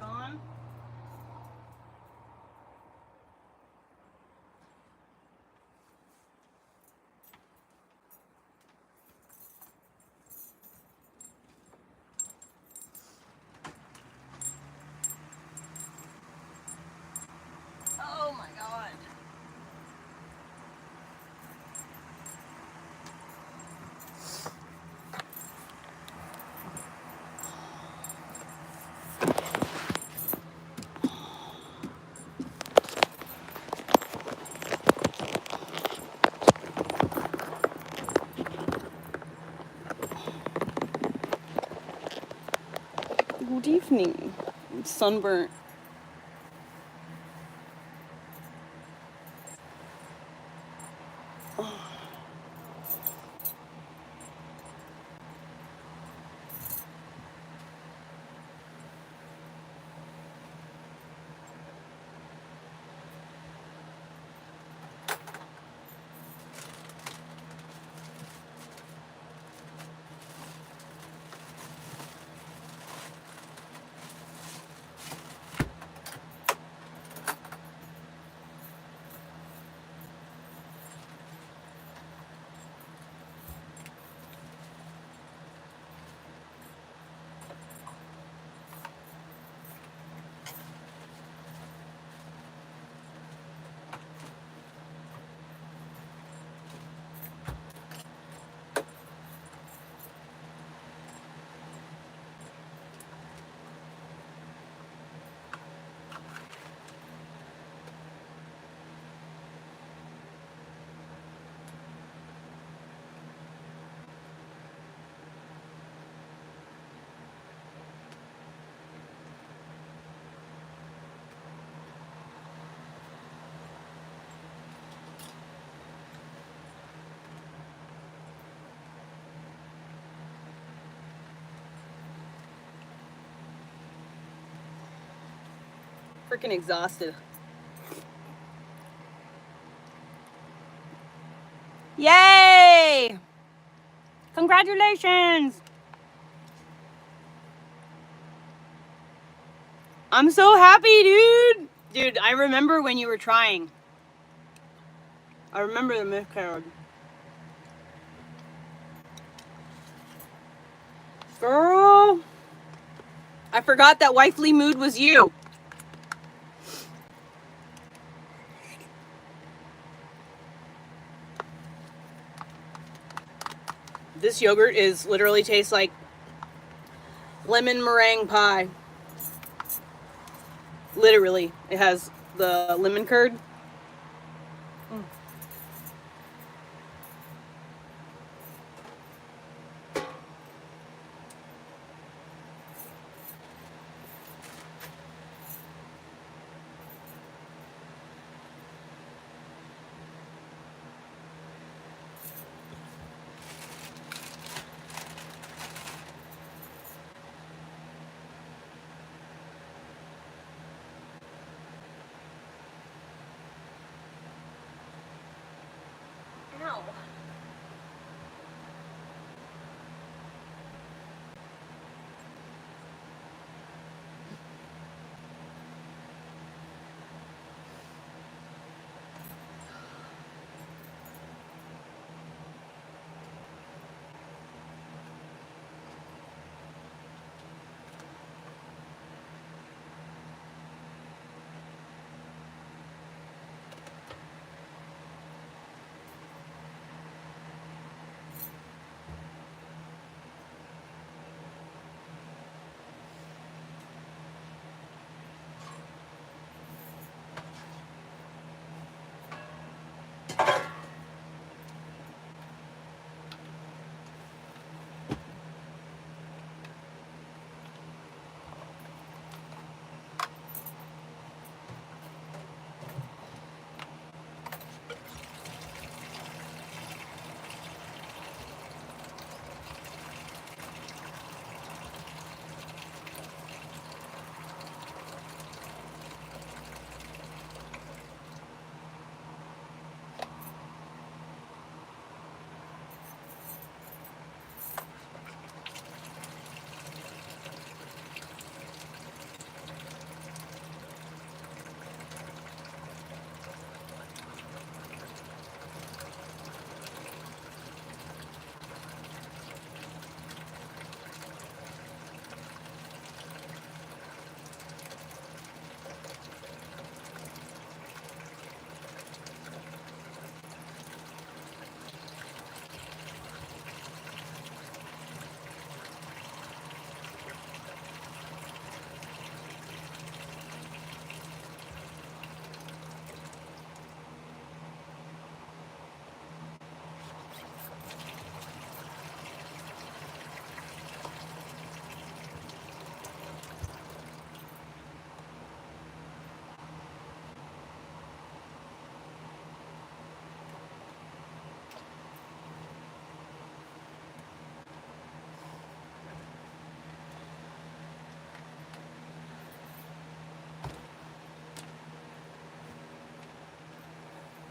back on. Oh my God. Good evening. I'm sunburnt. Freaking exhausted. Yay! Congratulations! I'm so happy, dude! Dude, I remember when you were trying. I remember the miscarriage. Girl! I forgot that wifely mood was you. This yogurt is literally tastes like lemon meringue pie. Literally. It has the lemon curd. Ow.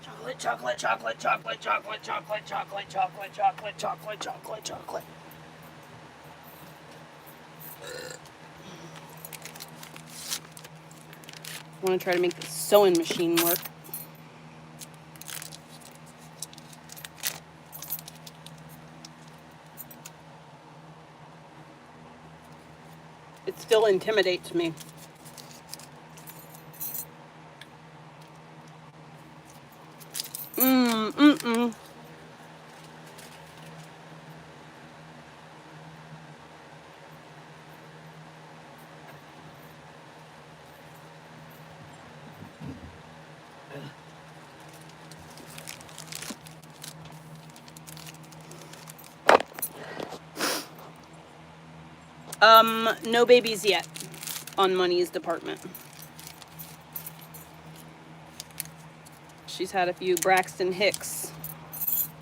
Chocolate, chocolate, chocolate, chocolate, chocolate, chocolate, chocolate, chocolate, chocolate, chocolate, chocolate, chocolate. I want to try to make the sewing machine work. It still intimidates me. No babies yet on Money's department. She's had a few Braxton Hicks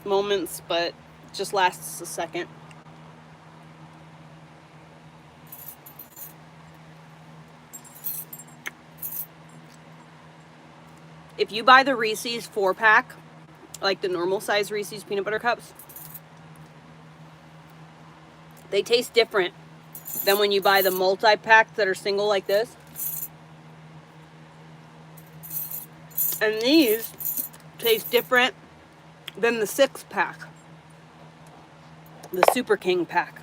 moments, but just lasts a second. If you buy the Reese's 4-pack, like the normal size Reese's peanut butter cups, they taste different than when you buy the multi-packs that are single like this. And these taste different than the 6-pack, the Super King pack.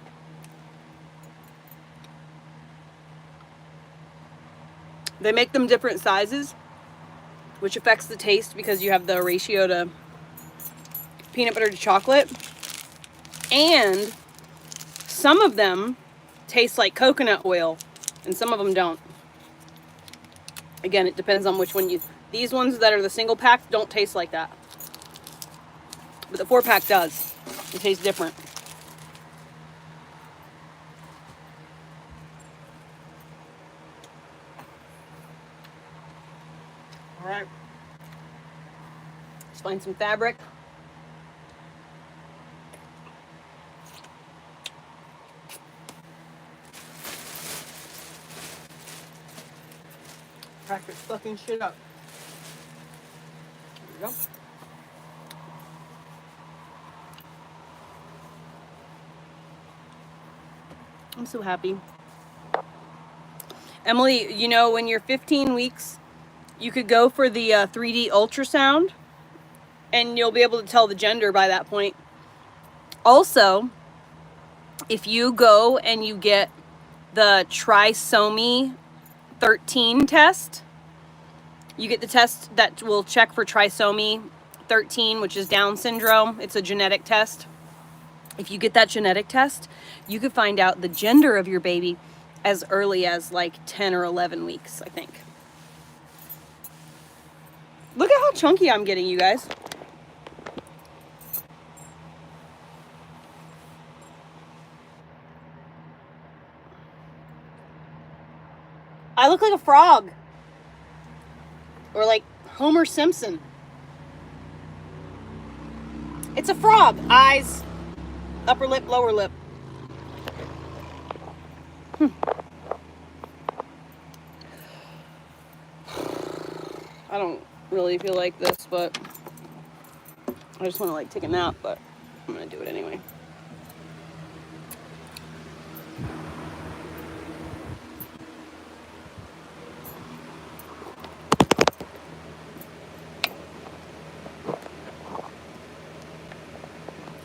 They make them different sizes, which affects the taste because you have the ratio to peanut butter to chocolate. And some of them taste like coconut oil and some of them don't. Again, it depends on which one you... These ones that are the single pack don't taste like that. But the 4-pack does. It tastes different. All right. Let's find some fabric. Practice fucking shit up. There we go. I'm so happy. Emily, you know, when you're 15 weeks, you could go for the 3D ultrasound and you'll be able to tell the gender by that point. Also, if you go and you get the trisomy 13 test, you get the test that will check for trisomy 13, which is Down syndrome. It's a genetic test. If you get that genetic test, you could find out the gender of your baby as early as like 10 or 11 weeks, I think. Look at how chunky I'm getting, you guys. I look like a frog. Or like Homer Simpson. It's a frog. Eyes, upper lip, lower lip. I don't really feel like this, but I just want to like take a nap, but I'm going to do it anyway.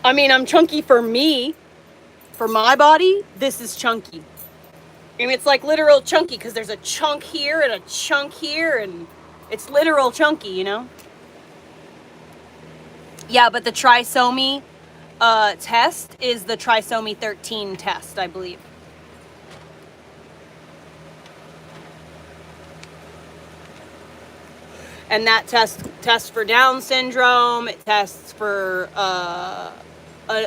I mean, I'm chunky for me. For my body, this is chunky. I mean, it's like literal chunky because there's a chunk here and a chunk here, and it's literal chunky, you know? Yeah, but the trisomy test is the trisomy 13 test, I believe. And that tests for Down syndrome. It tests for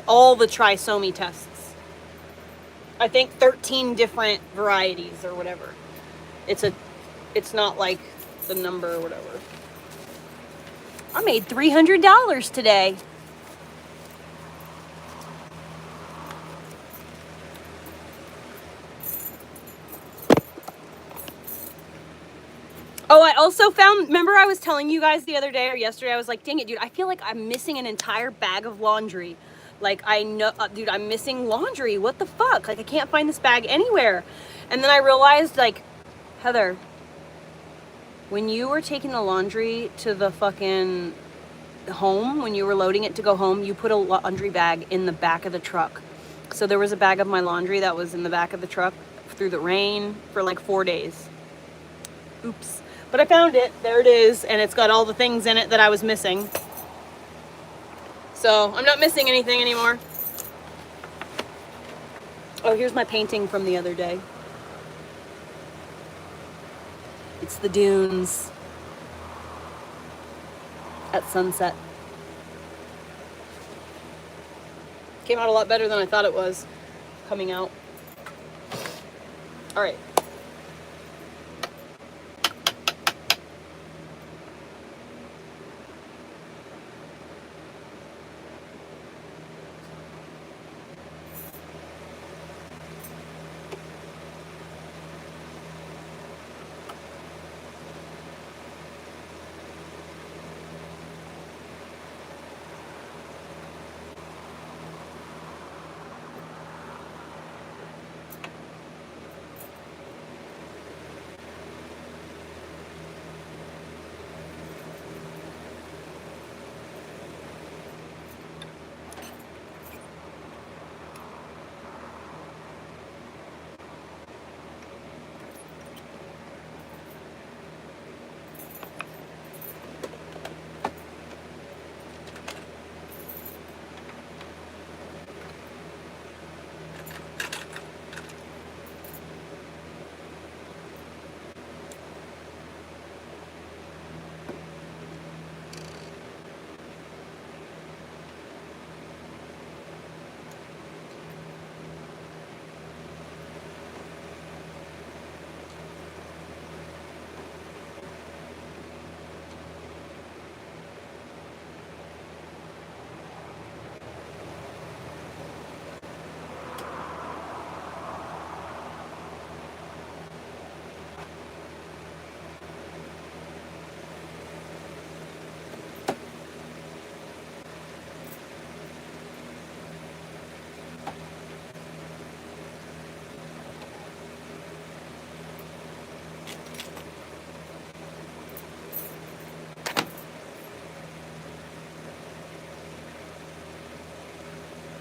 all the trisomy tests. I think 13 different varieties or whatever. It's not like the number or whatever. I made $300 today. Oh, also found, remember I was telling you guys the other day or yesterday, I was like, dang it, dude, I feel like I'm missing an entire bag of laundry. Like, I know, dude, I'm missing laundry. What the fuck? Like, I can't find this bag anywhere. And then I realized, like, Heather, when you were taking the laundry to the fucking home, when you were loading it to go home, you put a laundry bag in the back of the truck. So there was a bag of my laundry that was in the back of the truck through the rain for like 4 days. Oops. But I found it. There it is. And it's got all the things in it that I was missing. So I'm not missing anything anymore. Oh, here's my painting from the other day. It's the dunes at sunset. Came out a lot better than I thought it was coming out. All right.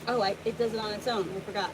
Oh, it does it on its own. I forgot.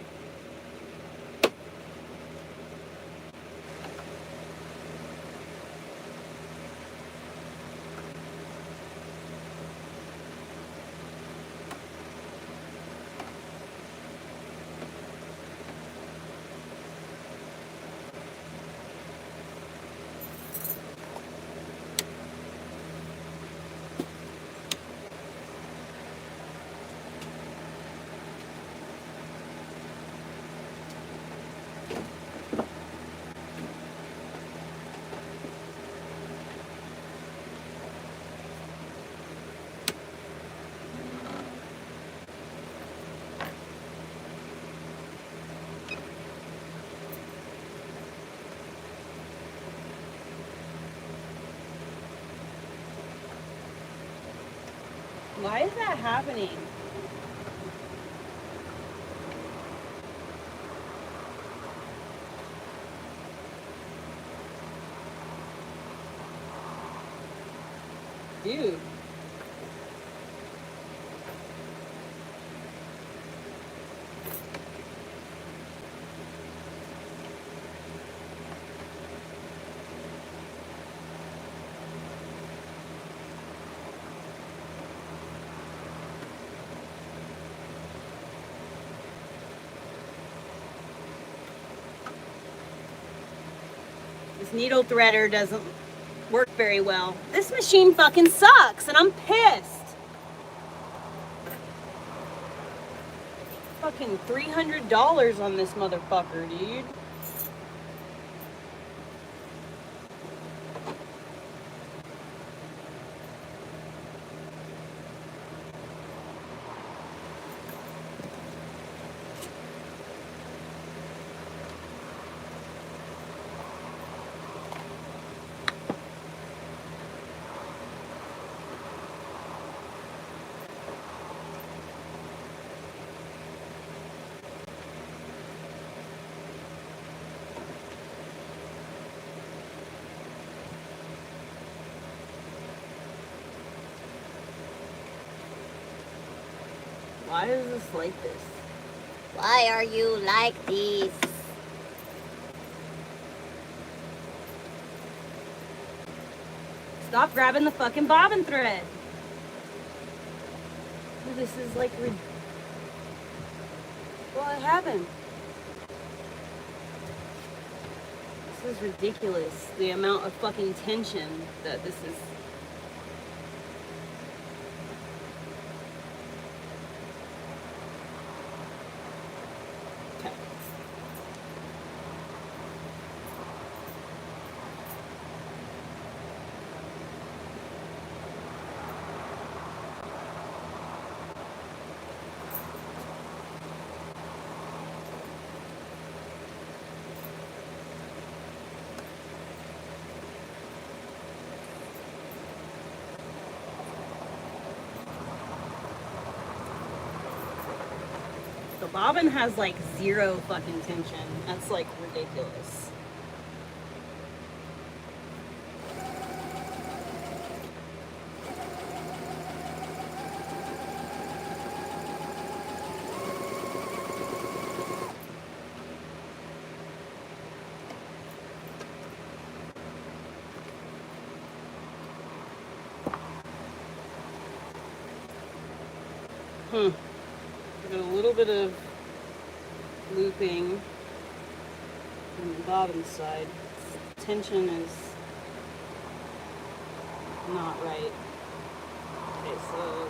Why is that happening? Dude. This needle threader doesn't work very well. This machine fucking sucks and I'm pissed. Fucking $300 on this motherfucker, dude. Why is this like this? Why are you like this? Stop grabbing the fucking bobbin thread. Ooh, this is like... What happened? This is ridiculous. The amount of fucking tension that this is... Okay. The bobbin has like 0 fucking tension. That's like ridiculous. Got a little bit of looping on the bottom side. Tension is not right. Okay, so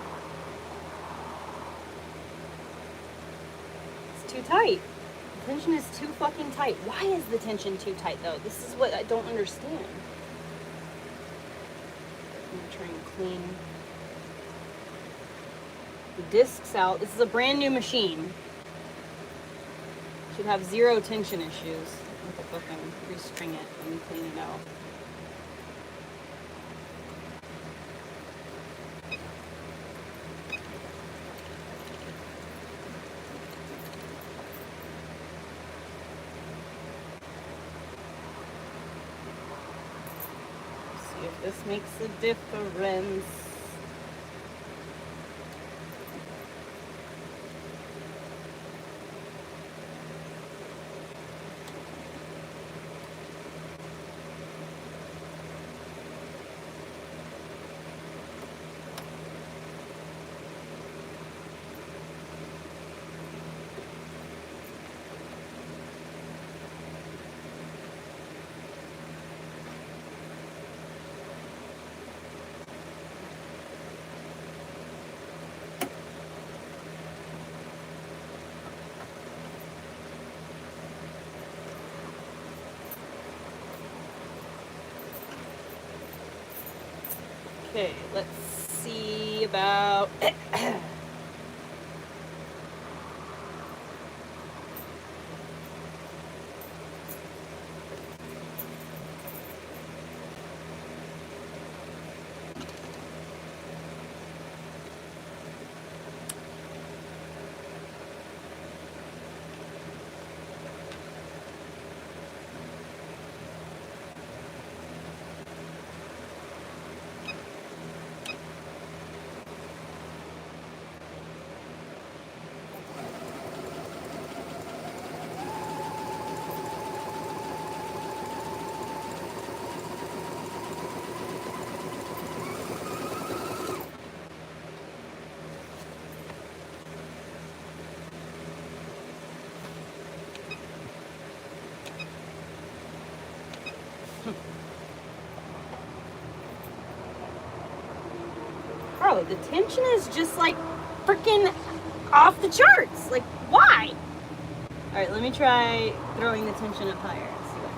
it's too tight. The tension is too fucking tight. Why is the tension too tight though? This is what I don't understand. I'm gonna try and clean the discs out. This is a brand new machine. Should have 0 tension issues. Let the fucking restring it and clean it out. See if this makes a difference. Okay, let's see about... Bro, the tension is just like freaking off the charts. Like, why? All right, let me try throwing the tension up higher and see what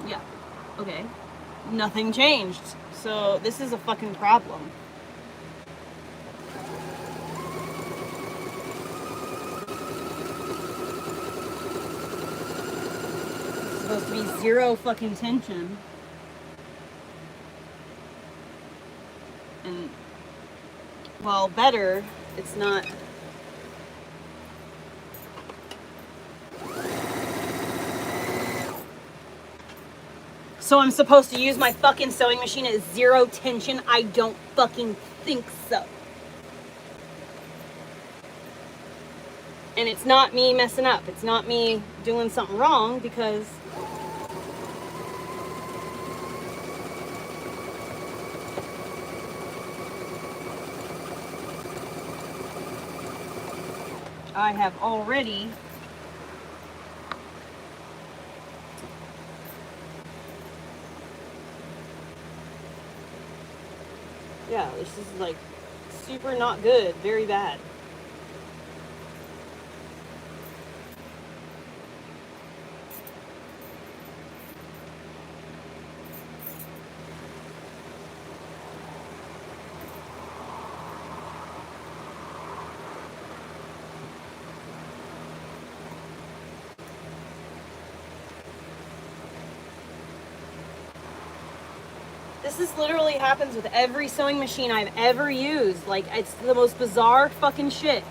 happens. Yeah, okay. Nothing changed. So this is a fucking problem. Supposed to be 0 fucking tension. And, well, better, it's not. So I'm supposed to use my fucking sewing machine at 0 tension? I don't fucking think so. And it's not me messing up. It's not me doing something wrong, because I have already yeah, this is like super not good, very bad. This is literally happens with every sewing machine I've ever used. Like, it's the most bizarre fucking shit.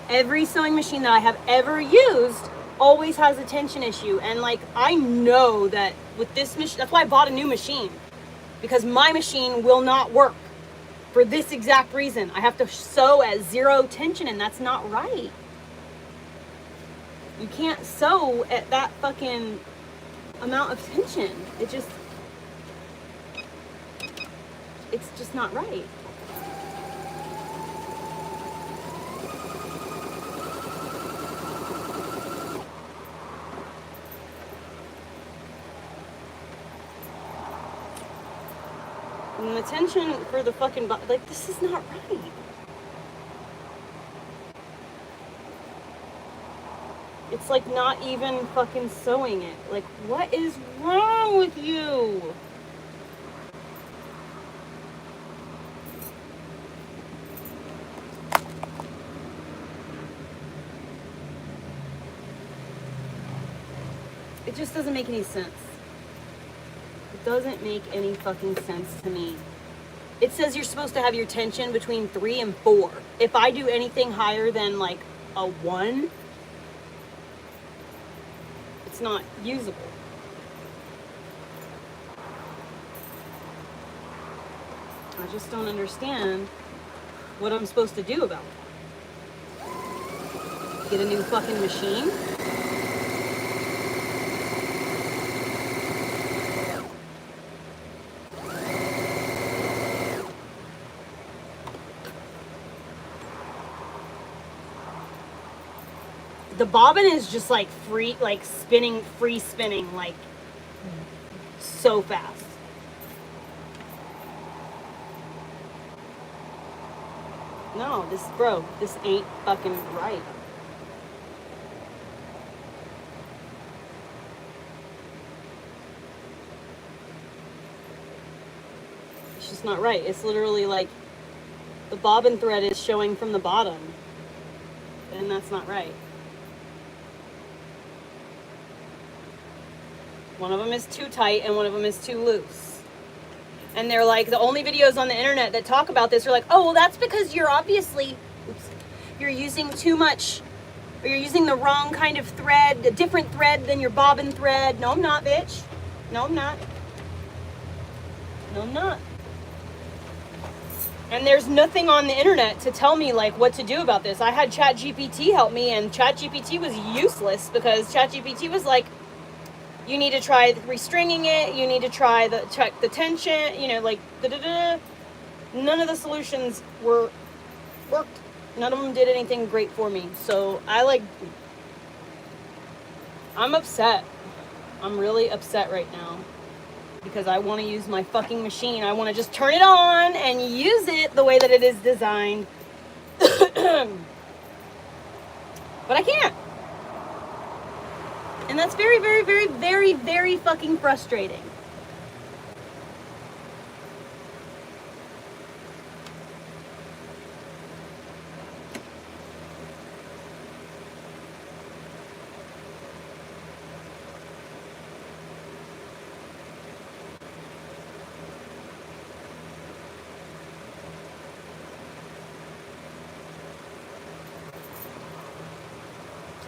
Every sewing machine that I have ever used always has a tension issue. And like, I know that with this machine, that's why I bought a new machine. Because my machine will not work for this exact reason. I have to sew at 0 tension, and that's not right. You can't sew at that fucking amount of tension. It's just not right. And the tension for the fucking, like, this is not right. It's like not even fucking sewing it. Like, what is wrong with you? It just doesn't make any sense. It doesn't make any fucking sense to me. It says you're supposed to have your tension between 3 and 4. If I do anything higher than like a 1, it's not usable. I just don't understand what I'm supposed to do about it. Get a new fucking machine? The bobbin is just like free, like spinning, free spinning, like so fast. No, this ain't fucking right. It's just not right. It's literally like the bobbin thread is showing from the bottom, and that's not right. One of them is too tight and one of them is too loose. And they're like, the only videos on the internet that talk about this are like, oh, well, that's because you're obviously, you're using too much, or you're using the wrong kind of thread, a different thread than your bobbin thread. No, I'm not, bitch. No, I'm not. No, I'm not. And there's nothing on the internet to tell me like what to do about this. I had ChatGPT help me, and ChatGPT was useless because ChatGPT was like, you need to try restringing it. You need to try check the tension. You know, like none of the solutions worked. None of them did anything great for me. So I'm upset. I'm really upset right now because I want to use my fucking machine. I want to just turn it on and use it the way that it is designed. But I can't. And that's very, very, very, very, very fucking frustrating.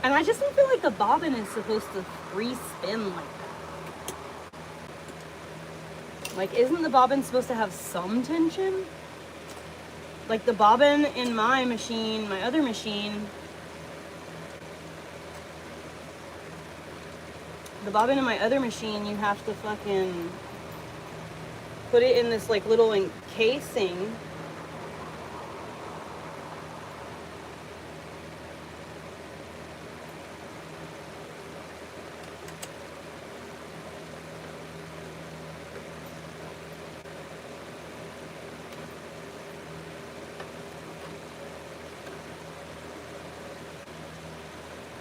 And I just don't feel like the bobbin is supposed to free spin like that. Like, isn't the bobbin supposed to have some tension? Like the bobbin in my machine, my other machine, the bobbin in my other machine, you have to fucking put it in this like little encasing.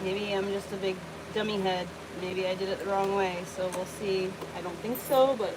Maybe I'm just a big dummy head. Maybe I did it the wrong way, so we'll see. I don't think so, but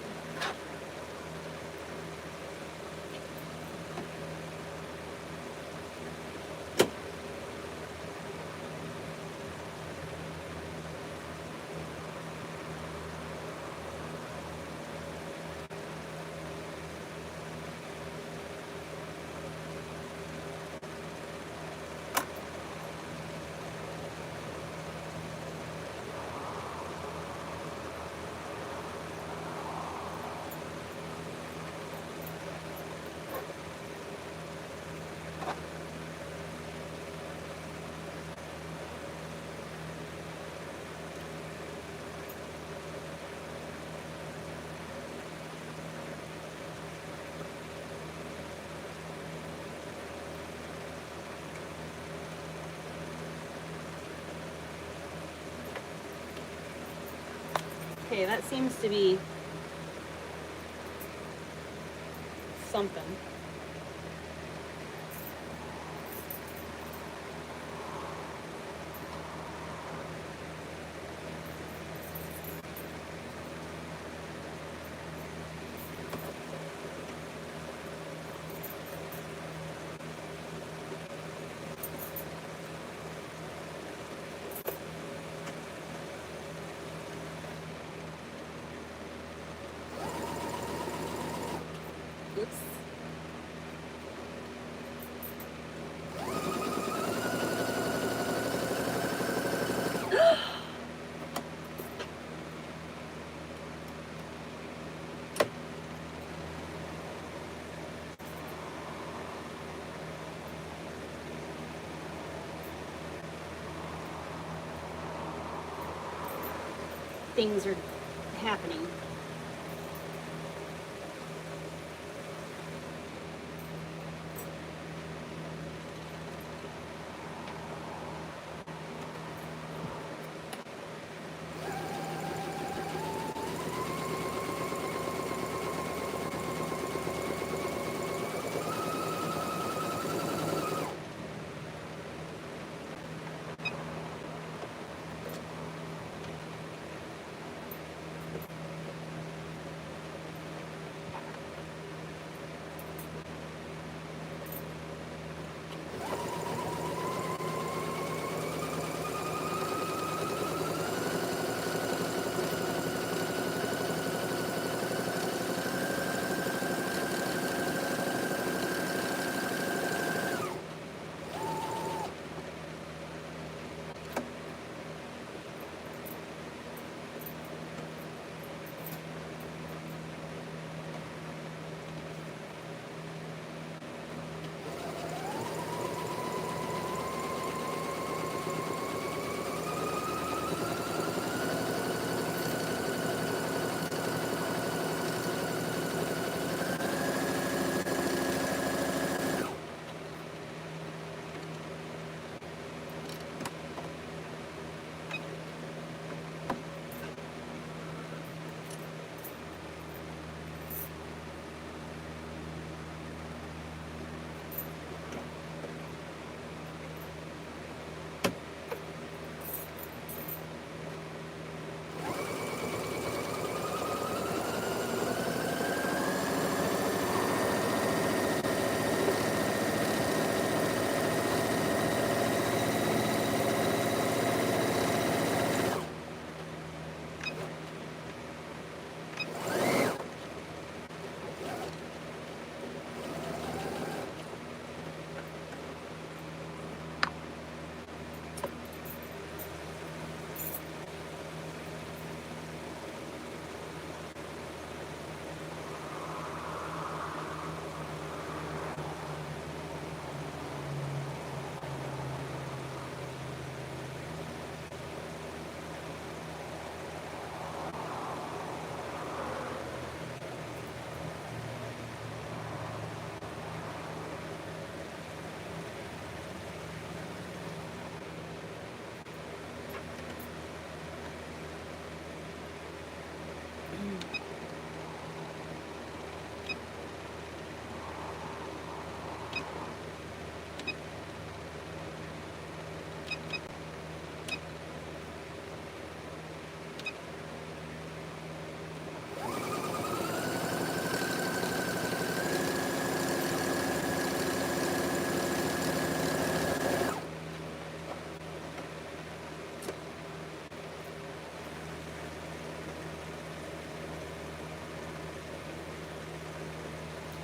okay, that seems to be something. Oops. Things are happening.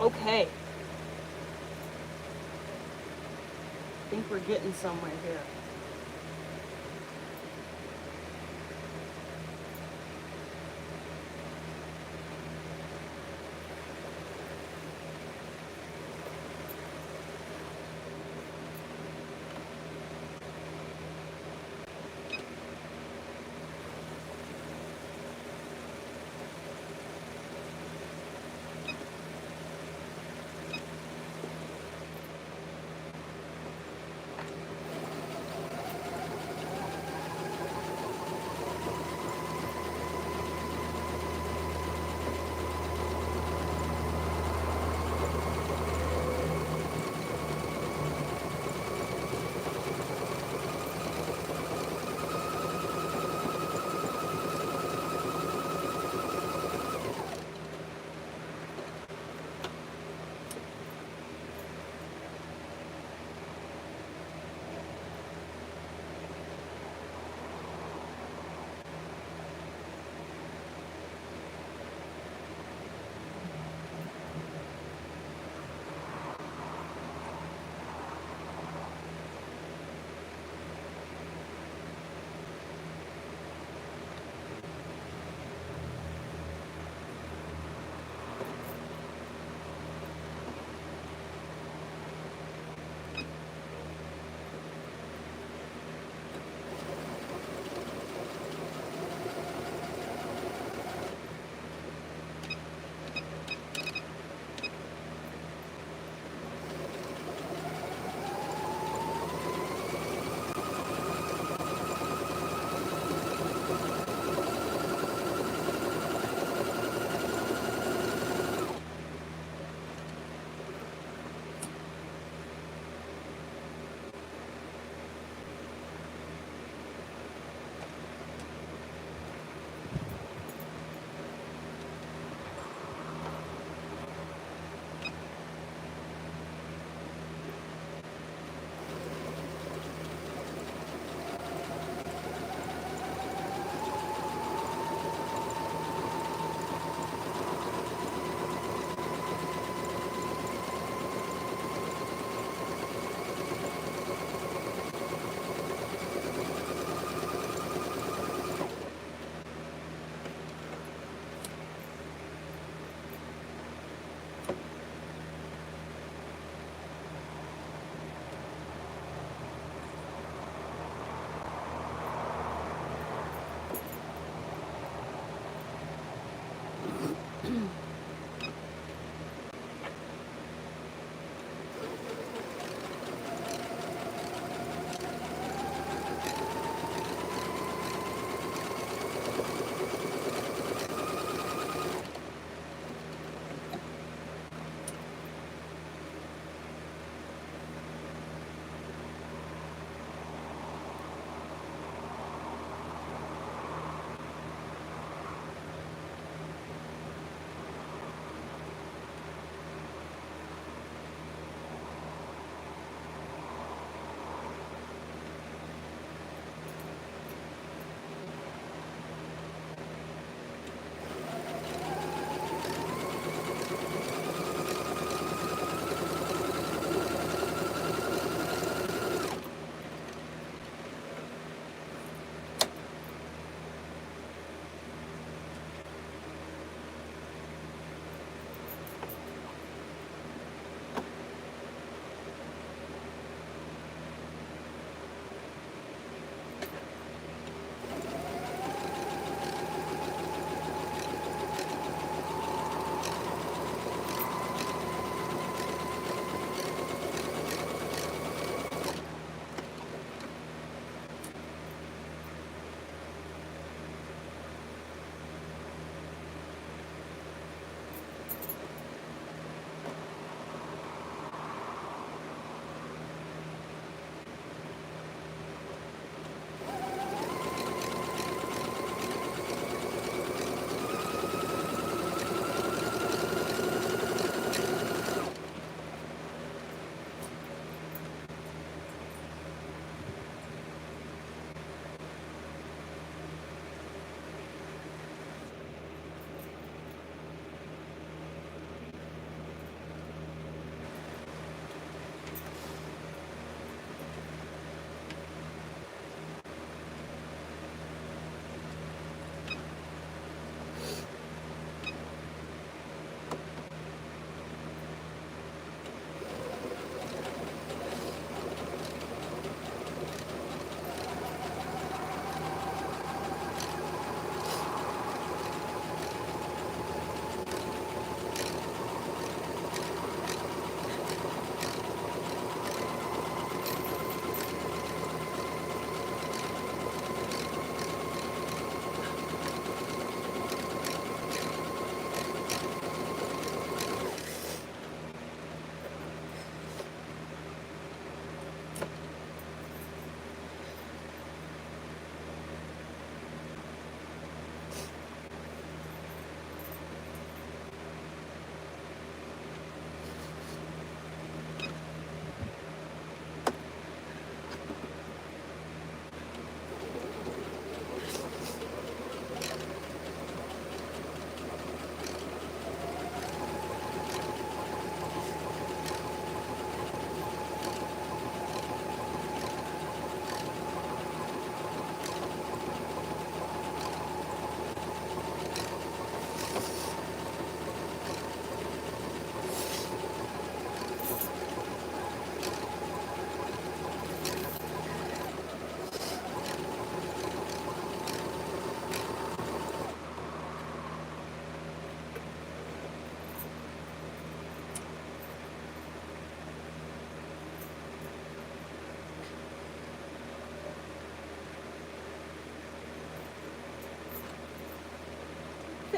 Okay. I think we're getting somewhere here.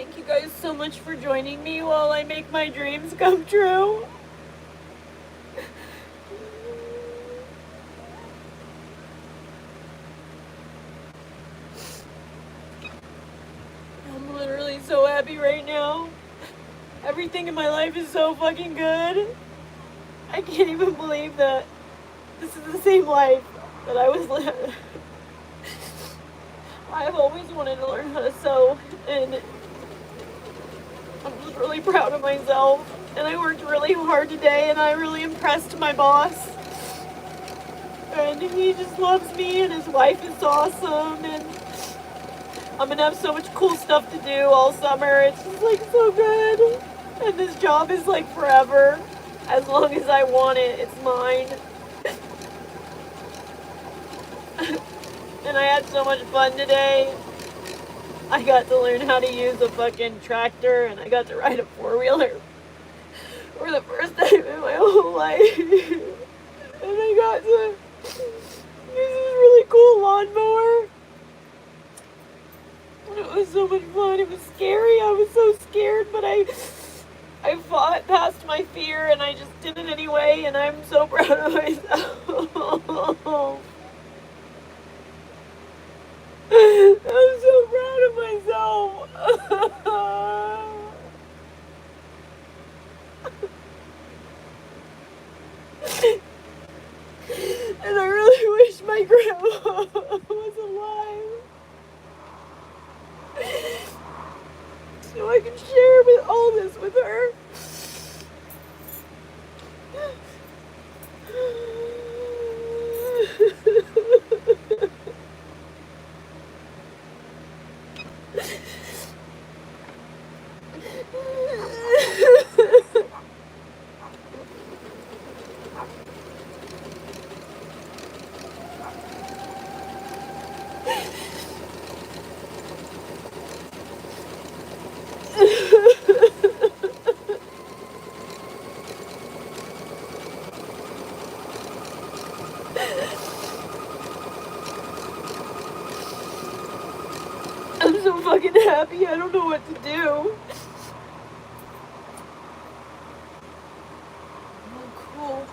Thank you guys so much for joining me while I make my dreams come true. I'm literally so happy right now. Everything in my life is so fucking good. I can't even believe that this is the same life that I was living. I've always wanted to learn how to sew, and I'm just really proud of myself. And I worked really hard today, and I really impressed my boss. And he just loves me, and his wife is awesome, and I'm gonna have so much cool stuff to do all summer. It's just like so good. And this job is like forever. As long as I want it, it's mine. And I had so much fun today. I got to learn how to use a fucking tractor, and I got to ride a four-wheeler for the first time in my whole life. And I got to use this really cool lawnmower. And it was so much fun. It was scary. I was so scared, but I fought past my fear, and I just did it anyway, and I'm so proud of myself. I'm so proud of myself. And I really wish my grandma was alive, so I can share with all this with her. I'm so fucking happy. I don't know what to do. Oh, cool.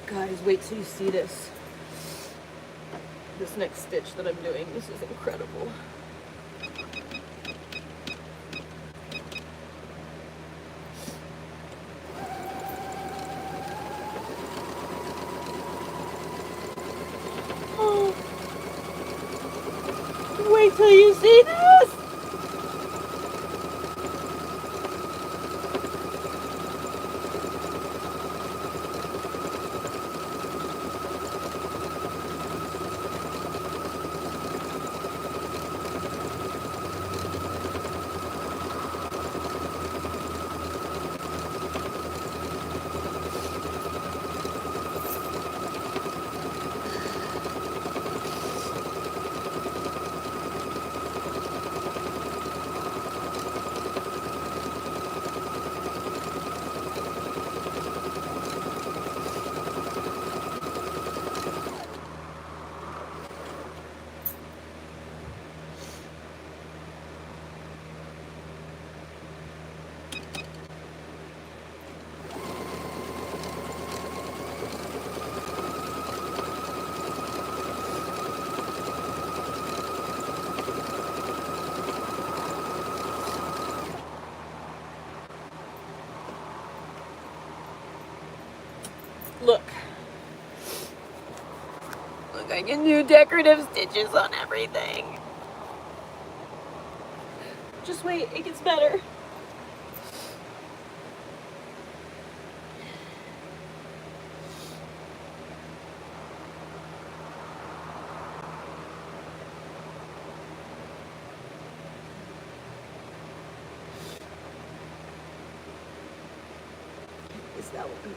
Guys, wait till you see this. This next stitch that I'm doing. This is incredible. Oh. Wait till you see this! Look. Look, I can do decorative stitches on everything. Just wait, it gets better. Is that one?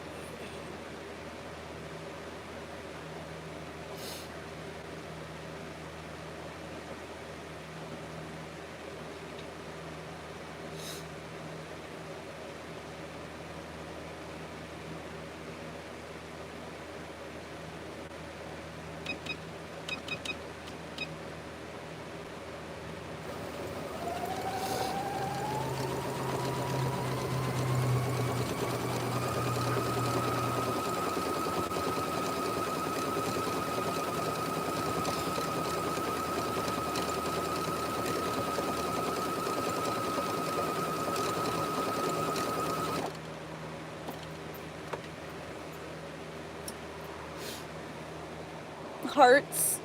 Hearts.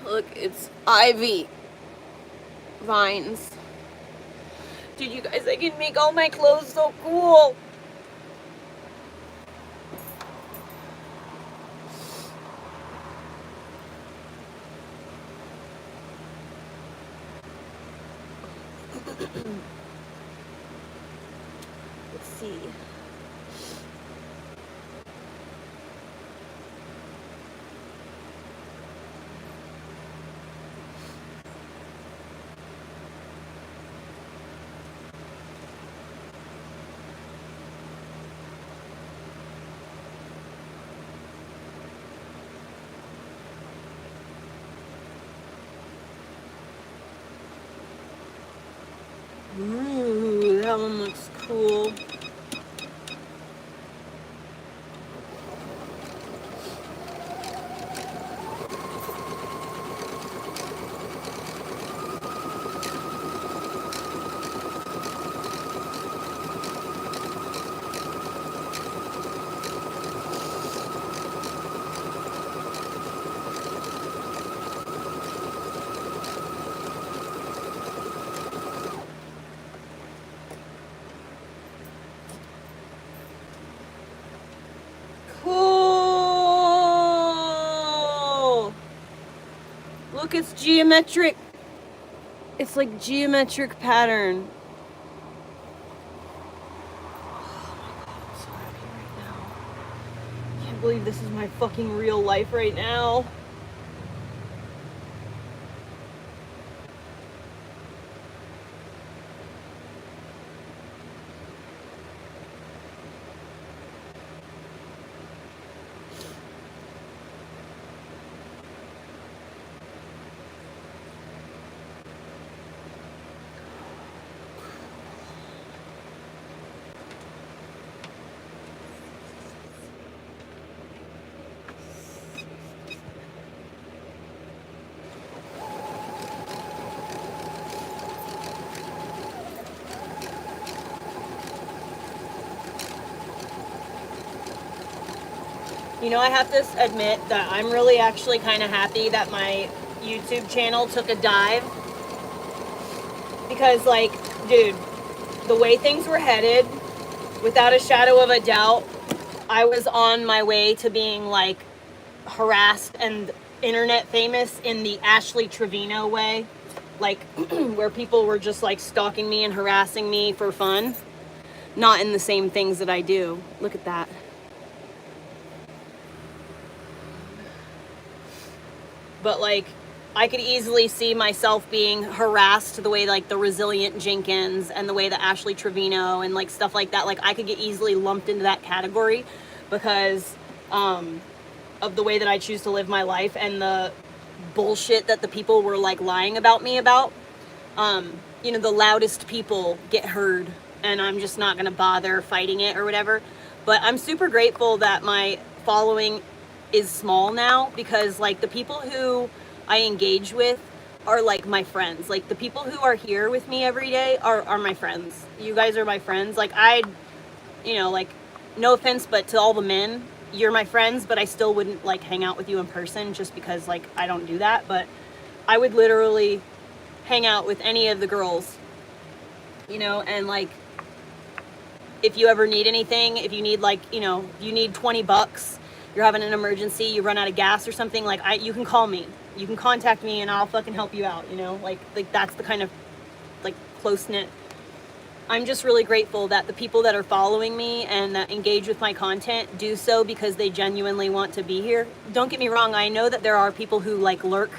Look, it's ivy vines. Dude, you guys, I can make all my clothes so cool. Let's see. Ooh, that one looks cool. Cool! Look, it's geometric. It's like geometric pattern. Oh my god, I'm so happy right now. I can't believe this is my fucking real life right now. You know, I have to admit that I'm really actually kind of happy that my YouTube channel took a dive. Because, like, dude, the way things were headed, without a shadow of a doubt, I was on my way to being, like, harassed and internet famous in the Ashley Trevino way. Like, where people were just, like, stalking me and harassing me for fun. Not in the same things that I do. Look at that. But, like, I could easily see myself being harassed the way, like, the Resilient Jenkins and the way the Ashley Trevino and, like, stuff like that. Like, I could get easily lumped into that category because of the way that I choose to live my life and the bullshit that the people were, like, lying about me about. You know, the loudest people get heard, and I'm just not going to bother fighting it or whatever. But I'm super grateful that my following is small now because, like, the people who I engage with are, like, my friends. Like, the people who are here with me every day are my friends. You guys are my friends. Like, you know, like, no offense, but to all the men, you're my friends, but I still wouldn't, like, hang out with you in person just because, like, I don't do that. But I would literally hang out with any of the girls, you know, and, like, if you ever need anything, if you need, like, you know, you need $20, you're having an emergency, you run out of gas or something, like, you can call me, you can contact me, and I'll fucking help you out, you know, like that's the kind of, like, close-knit. I'm just really grateful that the people that are following me and that engage with my content do so because they genuinely want to be here. Don't get me wrong, I know that there are people who, like, lurk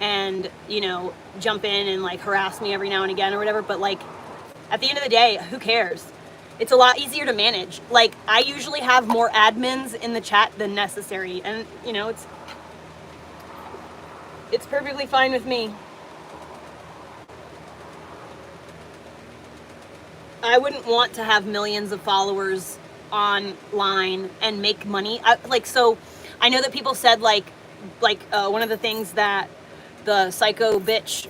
and, you know, jump in and, like, harass me every now and again or whatever, but, like, at the end of the day, who cares? It's a lot easier to manage. Like, I usually have more admins in the chat than necessary, and, you know, it's perfectly fine with me. I wouldn't want to have millions of followers online and make money. So I know that people said, like one of the things that the psycho bitch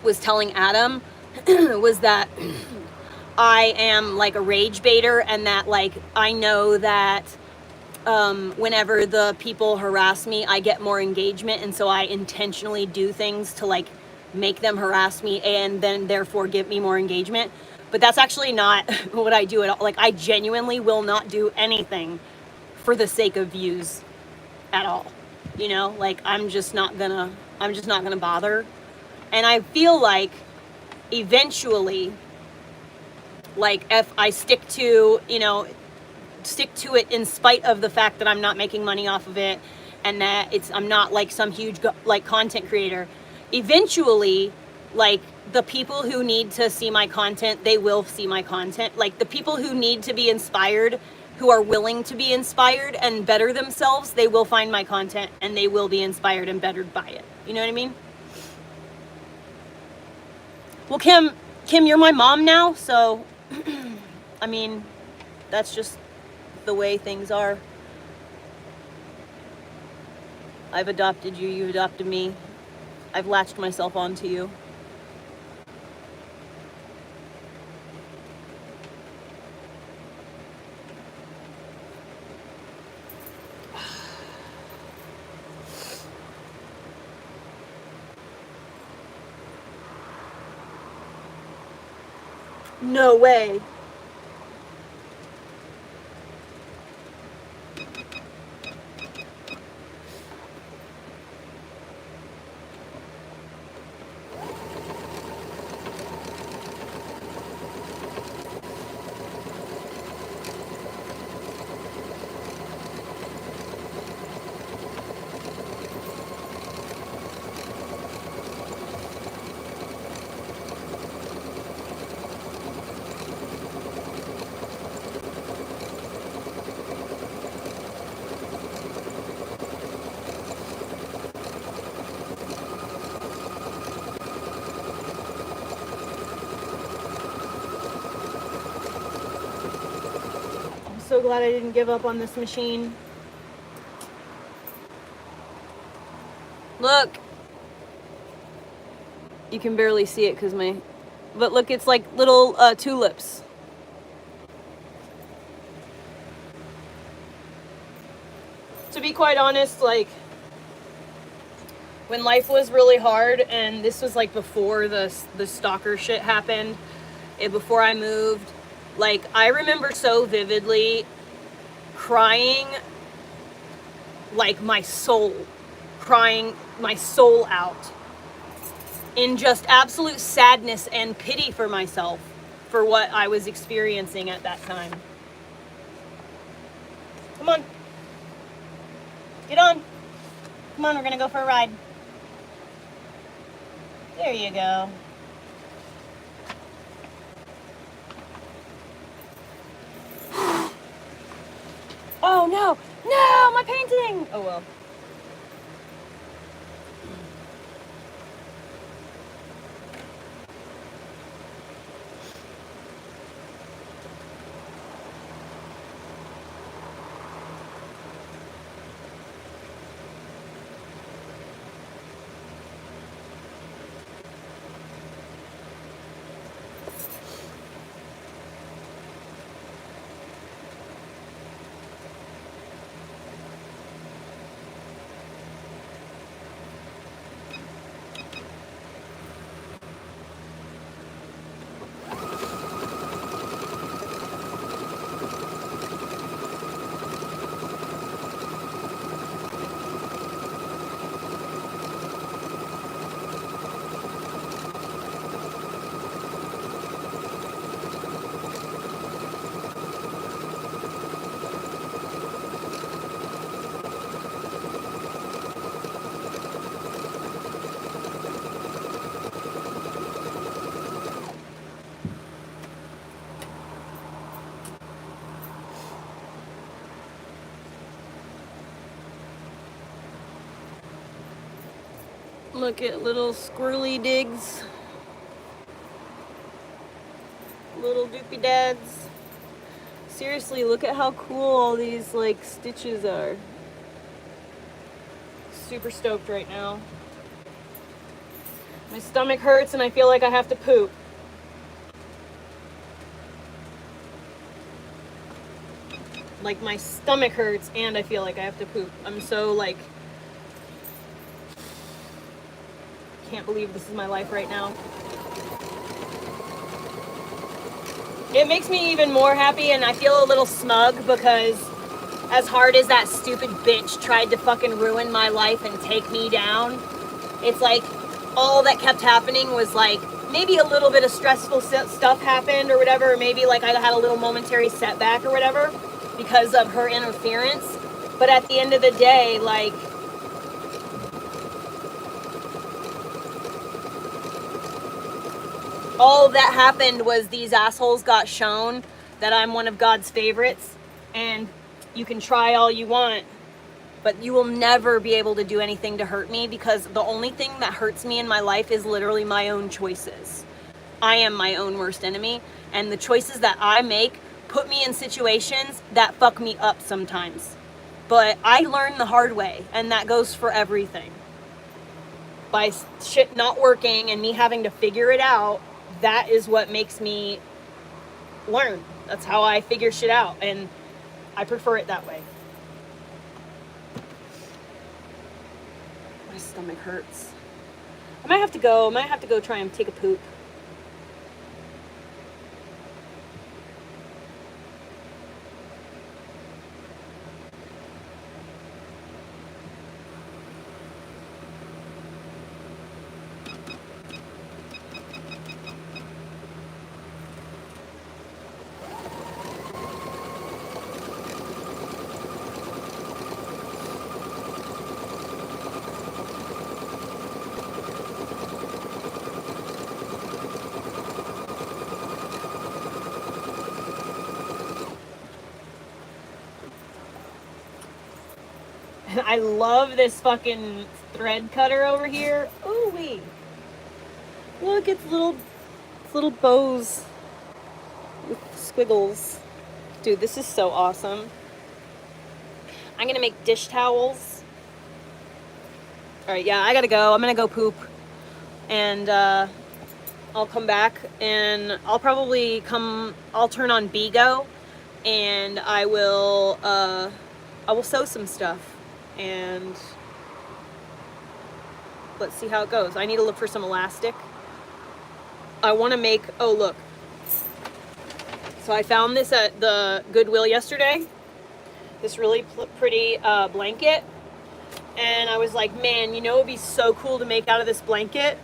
was telling Adam was that I am, like, a rage baiter, and that, like, I know that whenever the people harass me, I get more engagement, and so I intentionally do things to, like, make them harass me and then therefore give me more engagement. But that's actually not what I do at all. Like, I genuinely will not do anything for the sake of views at all. You know, like, I'm just not gonna bother. And I feel like eventually, like, if I stick to it in spite of the fact that I'm not making money off of it and that I'm not, like, some huge, like, content creator, eventually, like, the people who need to see my content, they will see my content. Like, the people who need to be inspired, who are willing to be inspired and better themselves, they will find my content and they will be inspired and bettered by it. You know what I mean? Well, Kim, you're my mom now, so I mean, that's just the way things are. I've adopted you, you've adopted me. I've latched myself onto you. No way. So glad I didn't give up on this machine. Look, you can barely see it because but look, it's like little tulips. To be quite honest, like, when life was really hard, and this was like before the stalker shit happened, before I moved, like I remember so vividly crying like my soul, crying my soul out in just absolute sadness and pity for myself for what I was experiencing at that time. Come on. Get on. Come on, we're gonna go for a ride. There you go. Oh no! No! My painting! Oh well. Look at little squirrely digs. Little doopy dads. Seriously, look at how cool all these like stitches are. Super stoked right now. My stomach hurts and I feel like I have to poop. Like my stomach hurts and I feel like I have to poop. I'm so like, can't believe this is my life right now. It makes me even more happy, and I feel a little smug because as hard as that stupid bitch tried to fucking ruin my life and take me down, it's like all that kept happening was like maybe a little bit of stressful stuff happened or whatever, or maybe like I had a little momentary setback or whatever because of her interference. But at the end of the day, like, all that happened was these assholes got shown that I'm one of God's favorites, and you can try all you want, but you will never be able to do anything to hurt me, because the only thing that hurts me in my life is literally my own choices. I am my own worst enemy, and the choices that I make put me in situations that fuck me up sometimes. But I learned the hard way, and that goes for everything. By shit not working and me having to figure it out, that is what makes me learn. That's how I figure shit out, and I prefer it that way. My stomach hurts. I might have to go try and take a poop. I love this fucking thread cutter over here. Oh wait, look, it's little bows with squiggles. Dude, this is so awesome. I'm gonna make dish towels. All right, yeah, I gotta go. I'm gonna go poop, and I'll come back, and I'll turn on Bigo, and I will sew some stuff. And Let's see how it goes. I need to look for some elastic. I want to make, oh look. So I found this at the Goodwill yesterday. This really pretty blanket. And I was like, man, you know, it'd be so cool to make out of this blanket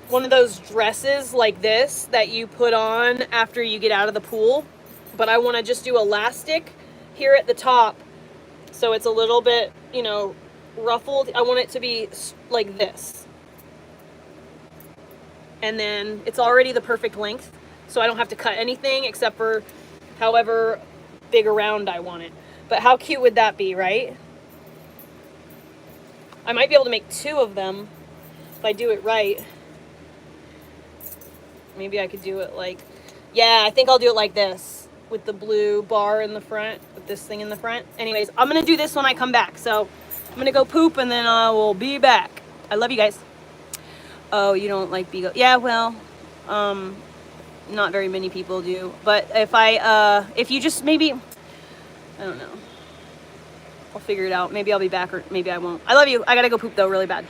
one of those dresses like this that you put on after you get out of the pool. But I want to just do elastic here at the top, so it's a little bit, you know, ruffled. I want it to be like this. And then it's already the perfect length, so I don't have to cut anything except for however big around I want it. But how cute would that be, right? I might be able to make 2 of them if I do it right. Maybe I could do it like, yeah, I think I'll do it like this with the blue bar in the front, with this thing in the front. Anyways, I'm going to do this when I come back. So I'm going to go poop and then I will be back. I love you guys. Oh, you don't like Beagle? Yeah, well, not very many people do. But if you just maybe, I don't know. I'll figure it out. Maybe I'll be back or maybe I won't. I love you. I got to go poop though really bad.